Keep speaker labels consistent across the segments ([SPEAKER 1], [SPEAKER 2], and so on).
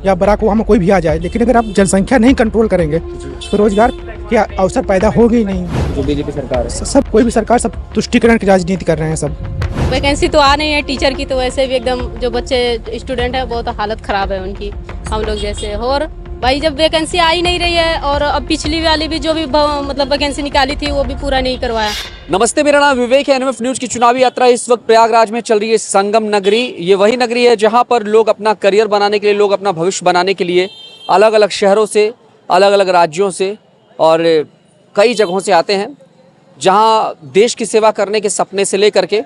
[SPEAKER 1] या Barack Obama कोई भी आ जाए, लेकिन अगर आप जनसंख्या नहीं कंट्रोल करेंगे तो रोजगार के अवसर पैदा होंगे ही नहीं।
[SPEAKER 2] जो बीजेपी सरकार है,
[SPEAKER 1] सब कोई भी सरकार सब तुष्टीकरण की राजनीति कर रहे हैं सब।
[SPEAKER 3] वैकेंसी तो आ नहीं है टीचर की, तो वैसे भी एकदम जो बच्चे स्टूडेंट है बहुत हालत खराब है उनकी, हम लोग जैसे। और भाई जब वैकेंसी आ ही नहीं रही है, और अब पिछली वाली भी जो भी मतलब वैकेंसी निकाली थी वो भी पूरा नहीं करवाया।
[SPEAKER 2] नमस्ते, मेरा नाम विवेक है। एनएमएफ न्यूज की चुनावी यात्रा इस वक्त प्रयागराज में चल रही है। संगम नगरी, ये वही नगरी है जहां पर लोग अपना करियर बनाने के लिए, लोग अपना भविष्य बनाने के लिए अलग अलग शहरों से, अलग अलग राज्यों से और कई जगहों से आते हैं, जहां देश की सेवा करने के सपने से लेकर के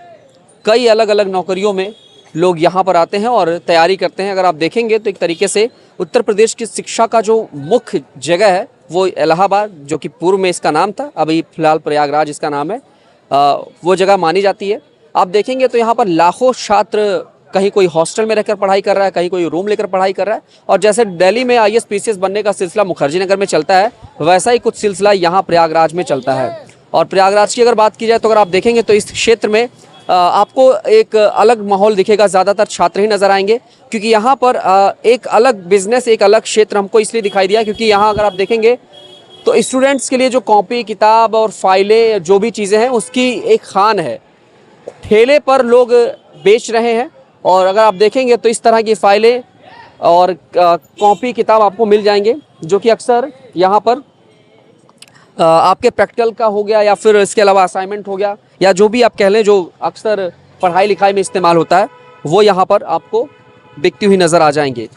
[SPEAKER 2] कई अलग अलग नौकरियों में लोग यहाँ पर आते हैं और तैयारी करते हैं। अगर आप देखेंगे तो एक तरीके से उत्तर प्रदेश की शिक्षा का जो मुख्य जगह है वो इलाहाबाद, जो कि पूर्व में इसका नाम था, अभी फिलहाल प्रयागराज इसका नाम है, वो जगह मानी जाती है। आप देखेंगे तो यहाँ पर लाखों छात्र, कहीं कोई हॉस्टल में रहकर पढ़ाई कर रहा है, कहीं कोई रूम लेकर पढ़ाई कर रहा है। और जैसे दिल्ली में आईएएस पीसीएस बनने का सिलसिला मुखर्जी नगर में चलता है, वैसा ही कुछ सिलसिला यहाँ प्रयागराज में चलता है। और प्रयागराज की अगर बात की जाए तो अगर आप देखेंगे तो इस क्षेत्र में आपको एक अलग माहौल दिखेगा। ज़्यादातर छात्र ही नज़र आएंगे, क्योंकि यहाँ पर एक अलग बिजनेस, एक अलग क्षेत्र हमको इसलिए दिखाई दिया क्योंकि यहाँ अगर आप देखेंगे तो स्टूडेंट्स के लिए जो कॉपी किताब और फाइलें, जो भी चीज़ें हैं, उसकी एक खान है। ठेले पर लोग बेच रहे हैं और अगर आप देखेंगे तो इस तरह की फाइलें और कॉपी किताब आपको मिल जाएंगे, जो कि अक्सर यहाँ पर आपके प्रैक्टिकल का हो गया या फिर इसके अलावा असाइनमेंट हो गया, या जो भी आप कह लें जो अक्सर पढ़ाई लिखाई में इस्तेमाल होता है, वो यहाँ पर आपको बिकती हुई नज़र आ जाएंगे।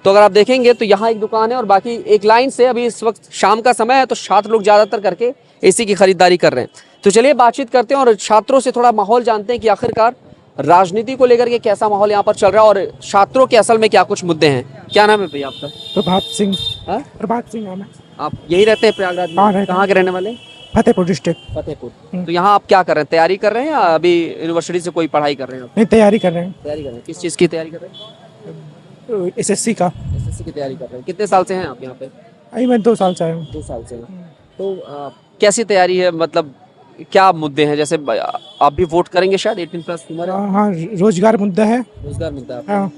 [SPEAKER 2] तो अगर आप देखेंगे तो यहाँ एक दुकान है और बाकी एक लाइन से, अभी इस वक्त शाम का समय है तो छात्र लोग ज़्यादातर करके एसी की खरीदारी कर रहे हैं। तो चलिए बातचीत करते हैं और छात्रों से थोड़ा माहौल जानते हैं कि आखिरकार राजनीति को लेकर के कैसा माहौल यहाँ पर चल रहा है और छात्रों के असल में क्या कुछ मुद्दे हैं। क्या नाम है भैया आपका?
[SPEAKER 1] प्रभात सिंह।
[SPEAKER 2] हाँ?
[SPEAKER 1] प्रभात सिंह नाम है।
[SPEAKER 2] आप यही रहते हैं प्रयागराज में?
[SPEAKER 1] हाँ, रहते हैं।
[SPEAKER 2] कहाँ के रहने वाले?
[SPEAKER 1] फतेहपुर डिस्ट्रिक्ट।
[SPEAKER 2] फतेहपुर। तो यहाँ आप क्या कर रहे हैं? तैयारी कर रहे हैं या अभी यूनिवर्सिटी से कोई पढ़ाई कर रहे हैं?
[SPEAKER 1] नहीं, तैयारी कर रहे हैं
[SPEAKER 2] तैयारी कर रहे हैं। किस चीज़ की तैयारी कर रहे हैं?
[SPEAKER 1] एसएससी का।
[SPEAKER 2] एसएससी की तैयारी कर रहे हैं। कितने साल से हैं आप यहाँ पे?
[SPEAKER 1] अभी मैं 2 साल से आया हूँ।
[SPEAKER 2] 2 साल से हैं। तो कैसी तैयारी है, मतलब क्या मुद्दे हैं? जैसे आप भी वोट करेंगे शायद, 18+ उम्र है।
[SPEAKER 1] हाँ, रोजगार मुद्दा है।
[SPEAKER 2] रोजगार मुद्दा है।
[SPEAKER 1] हाँ,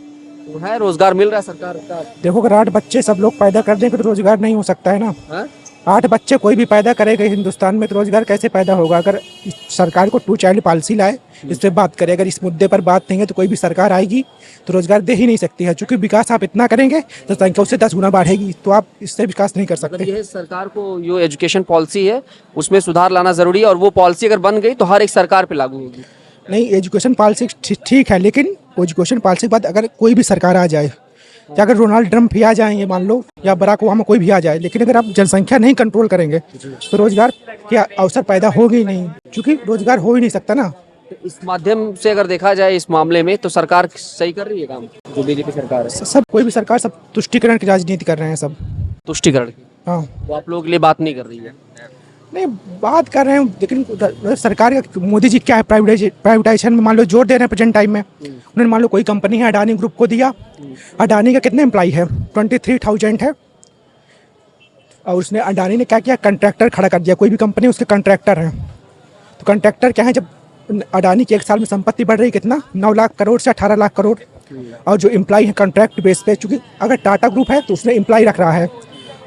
[SPEAKER 2] तो है, रोजगार मिल रहा है सरकार का?
[SPEAKER 1] देखो अगर 8 बच्चे सब लोग पैदा कर देंगे तो रोजगार नहीं हो सकता है ना।
[SPEAKER 2] हाँ?
[SPEAKER 1] 8 बच्चे कोई भी पैदा करेगा हिंदुस्तान में तो रोजगार कैसे पैदा होगा? अगर सरकार को 2 चाइल्ड पॉलिसी लाए, इस पर बात करें। अगर इस मुद्दे पर बात नहीं है तो कोई भी सरकार आएगी तो रोजगार दे ही नहीं सकती है, क्योंकि विकास आप इतना करेंगे तो संख्या उससे 10 गुना बढ़ेगी, तो आप इससे विकास नहीं कर सकते।
[SPEAKER 2] मतलब ये सरकार को जो एजुकेशन पॉलिसी है उसमें सुधार लाना जरूरी है, और वो पॉलिसी अगर बन गई तो हर एक सरकार पे लागू होगी।
[SPEAKER 1] नहीं, एजुकेशन पॉलिसी ठीक है, लेकिन एजुकेशन पॉलिसी के बाद अगर कोई भी सरकार आ जाए, या अगर डोनाल्ड ट्रंप भी आ जाएंगे मान लो, या बराक ओबामा कोई भी आ जाए, लेकिन अगर आप जनसंख्या नहीं कंट्रोल करेंगे तो रोजगार के अवसर पैदा होंगे ही नहीं, क्योंकि रोजगार हो ही नहीं सकता ना।
[SPEAKER 2] तो इस माध्यम से अगर देखा जाए इस मामले में तो सरकार सही कर रही है काम, जो बीजेपी सरकार है?
[SPEAKER 1] सब कोई भी सरकार सब तुष्टीकरण की राजनीति कर रहे हैं सब।
[SPEAKER 2] तुष्टिकरण की?
[SPEAKER 1] हाँ,
[SPEAKER 2] वो आप लोगों के लिए बात नहीं कर रही है?
[SPEAKER 1] नहीं बात कर रहे हैं, लेकिन सरकार का मोदी जी क्या है, प्राइवेटाइजेशन में मान लो जोर दे रहे हैं प्रेजेंट टाइम में। उन्होंने मान लो कोई कंपनी है, अडानी ग्रुप को दिया। अडानी का कितने एम्प्लॉय है? 23,000 है। और उसने, अडानी ने क्या किया, कंट्रैक्टर खड़ा कर दिया। कोई भी कंपनी उसके कंट्रैक्टर हैं, तो कंट्रैक्टर क्या है, जब अडानी की 1 साल में संपत्ति बढ़ रही कितना, 9 लाख करोड़ से 18 लाख करोड़। और जो एम्प्लॉय है कॉन्ट्रैक्ट बेस पे, चूँकि अगर टाटा ग्रुप है तो उसने एम्प्लॉय रख रहा है,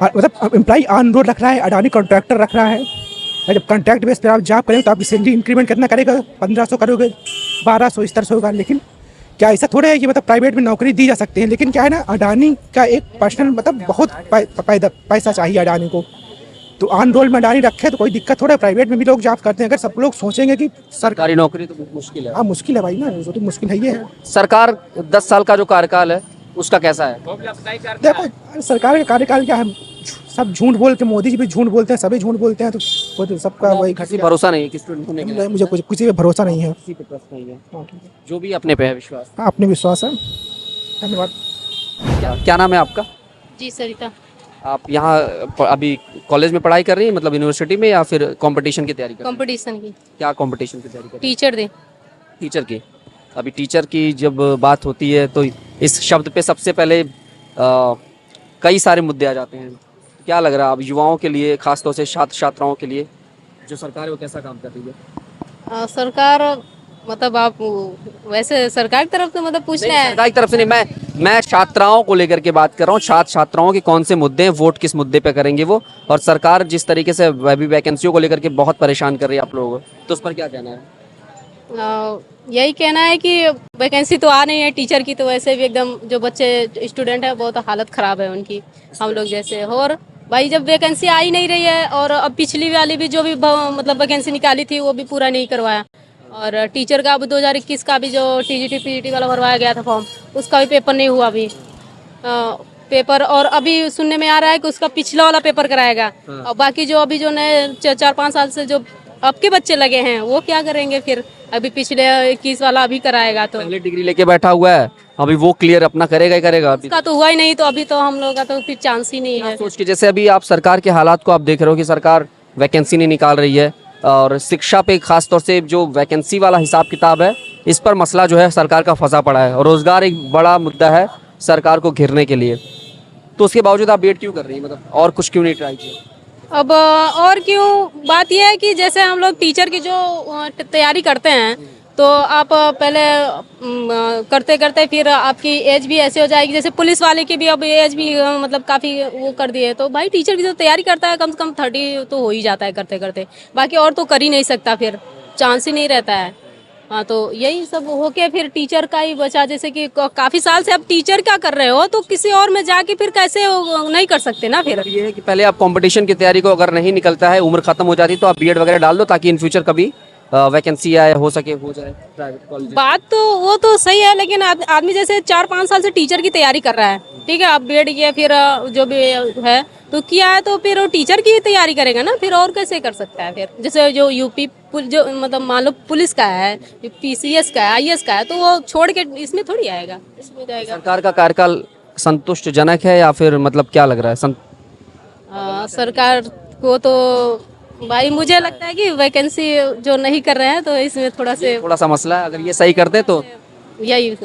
[SPEAKER 1] मतलब एम्प्लॉय ऑन रोड रख रहा है, अडानी कॉन्ट्रैक्टर रख रहा है। और जब कॉन्ट्रैक्ट बेस पर आप जॉब करेंगे तो आपकी सैलरी इंक्रीमेंट कितना करेगा? 1500 करोगे, 1200, इस तरह से होगा। लेकिन क्या ऐसा थोड़ा है कि मतलब प्राइवेट में नौकरी दी जा सकती है? लेकिन क्या है ना, अडानी का एक पर्सनल मतलब बहुत पैसा चाहिए अडानी को, तो ऑन रोल में अडानी रखे तो कोई दिक्कत थोड़ा है। प्राइवेट में भी लोग जॉब करते हैं। अगर सब लोग सोचेंगे कि
[SPEAKER 2] सरकारी नौकरी तो मुश्किल है।
[SPEAKER 1] हाँ, मुश्किल है भाई ना, वो तो मुश्किल है ही है।
[SPEAKER 2] सरकार 10 साल का जो कार्यकाल है उसका कैसा है?
[SPEAKER 1] देखो सरकार का कार्यकाल क्या है, सब झूठ बोलते हैं, मोदी जी भी झूठ बोलते हैं, सभी झूठ बोलते हैं, तो वो तो सबका वही
[SPEAKER 2] किसी भरोसा नहीं है किस स्टूडेंट होने के लिए?
[SPEAKER 1] मुझे कुछ किसी पे भरोसा नहीं है।
[SPEAKER 2] किसी पे ट्रस्ट नहीं है।
[SPEAKER 1] हाँ, ठीक है।
[SPEAKER 2] जो भी अपने पे है विश्वास।
[SPEAKER 1] हाँ, अपने विश्वास है। धन्यवाद।
[SPEAKER 2] क्या नाम है आपका?
[SPEAKER 3] जी सरिता।
[SPEAKER 2] आप यहाँ अभी कॉलेज में पढ़ाई कर रही हैं, मतलब यूनिवर्सिटी में, या फिर कंपटीशन की तैयारी कर रही हैं?
[SPEAKER 3] कंपटीशन की।
[SPEAKER 2] क्या कंपटीशन की तैयारी कर रही
[SPEAKER 3] टीचर दे।
[SPEAKER 2] हैं? टीचर की। अभी टीचर की जब बात होती है तो इस शब्द पे सबसे पहले कई सारे मुद्दे आ जाते हैं। क्या लग रहा है अब युवाओं के लिए, खासतौर से छात्र छात्राओं के लिए, जो सरकार है वो कैसा काम कर रही है?
[SPEAKER 3] सरकार मतलब आप वैसे सरकार की तरफ से मतलब पूछ रहे हैं?
[SPEAKER 2] सरकार की तरफ से नहीं, मैं छात्राओं को लेकर के बात कर रहा हूँ, छात्र छात्राओं के कौन से मुद्दे हैं, वोट किस मुद्दे पे करेंगे वो, और सरकार जिस तरीके से अभी वैकेंसियों को लेकर के बहुत परेशान कर रही है आप लोगों को, तो उस पर क्या कहना है?
[SPEAKER 3] यही कहना है कि वैकेंसी तो आ नहीं है टीचर की, तो वैसे भी एकदम जो बच्चे स्टूडेंट है बहुत हालत ख़राब है उनकी, हम लोग जैसे। और भाई जब वैकेंसी आ ही नहीं रही है, और अब पिछली वाली भी जो भी मतलब वैकेंसी निकाली थी वो भी पूरा नहीं करवाया, और टीचर का अब 2021 का भी जो TGT PGT वाला भरवाया गया था फॉर्म, उसका भी पेपर नहीं हुआ अभी पेपर। और अभी सुनने में आ रहा है कि उसका पिछला वाला पेपर कराएगा, और बाकी जो अभी जो नए 4-5 साल से जो अब के बच्चे लगे हैं वो क्या करेंगे फिर? अभी पिछले 21 वाला अभी कराएगा, तो
[SPEAKER 2] पहले डिग्री लेके बैठा हुआ है, अभी वो क्लियर अपना करेगा ही करेगा। अभी
[SPEAKER 3] उसका तो हुआ ही नहीं, तो अभी तो हम लोग का तो फिर चांस ही नहीं है।
[SPEAKER 2] सोच के, जैसे अभी आप सरकार के हालात को आप देख रहे हो कि सरकार वैकेंसी नहीं निकाल रही है, और शिक्षा पे खास तौर से जो वैकेंसी वाला हिसाब किताब है, इस पर मसला जो है सरकार का फंसा पड़ा है, और रोजगार एक बड़ा मुद्दा है सरकार को घेरने के लिए। तो उसके बावजूद आप बीएड क्यों कर रही है, मतलब और कुछ क्यों नहीं ट्राई किया?
[SPEAKER 3] अब और क्यों, बात यह है कि जैसे हम लोग टीचर की जो तैयारी करते हैं, तो आप पहले करते करते फिर आपकी एज भी ऐसे हो जाएगी, जैसे पुलिस वाले की भी अब एज भी मतलब काफ़ी वो कर दी है, तो भाई टीचर की जो तैयारी करता है कम से कम 30 तो हो ही जाता है करते करते, बाकी और तो कर ही नहीं सकता, फिर चांस ही नहीं रहता है। हाँ, तो यही सब होके फिर टीचर का ही बचा, जैसे कि काफ़ी साल से अब टीचर क्या कर रहे हो, तो किसी और में जाके फिर कैसे नहीं कर सकते ना फिर।
[SPEAKER 2] ये है कि पहले आप कंपटीशन की तैयारी को अगर नहीं निकलता है, उम्र खत्म हो जाती, तो आप बीएड वगैरह डाल दो, ताकि इन फ्यूचर कभी वैकेंसी आए, हो सके हो जाए प्राइवेट कॉलेज।
[SPEAKER 3] बात तो वो तो सही है, लेकिन आदमी जैसे 4-5 साल से टीचर की तैयारी कर रहा है, ठीक है, आप बीएड किया, फिर जो भी है तो किया है, तो फिर वो टीचर की तैयारी करेगा ना, फिर और कैसे कर सकता है फिर? जैसे जो यूपी जो मतलब मान लो पुलिस का है, PCS का है, IAS का है, तो वो छोड़ के इसमें थोड़ी आएगा, इसमें जाएगा।
[SPEAKER 2] सरकार का कार्यकाल संतुष्टजनक है या फिर मतलब क्या लग रहा है?
[SPEAKER 3] सरकार को तो भाई मुझे लगता है कि वैकेंसी जो नहीं कर रहे हैं, तो इसमें थोड़ा सा
[SPEAKER 2] मसला है, अगर ये सही करते तो
[SPEAKER 3] यही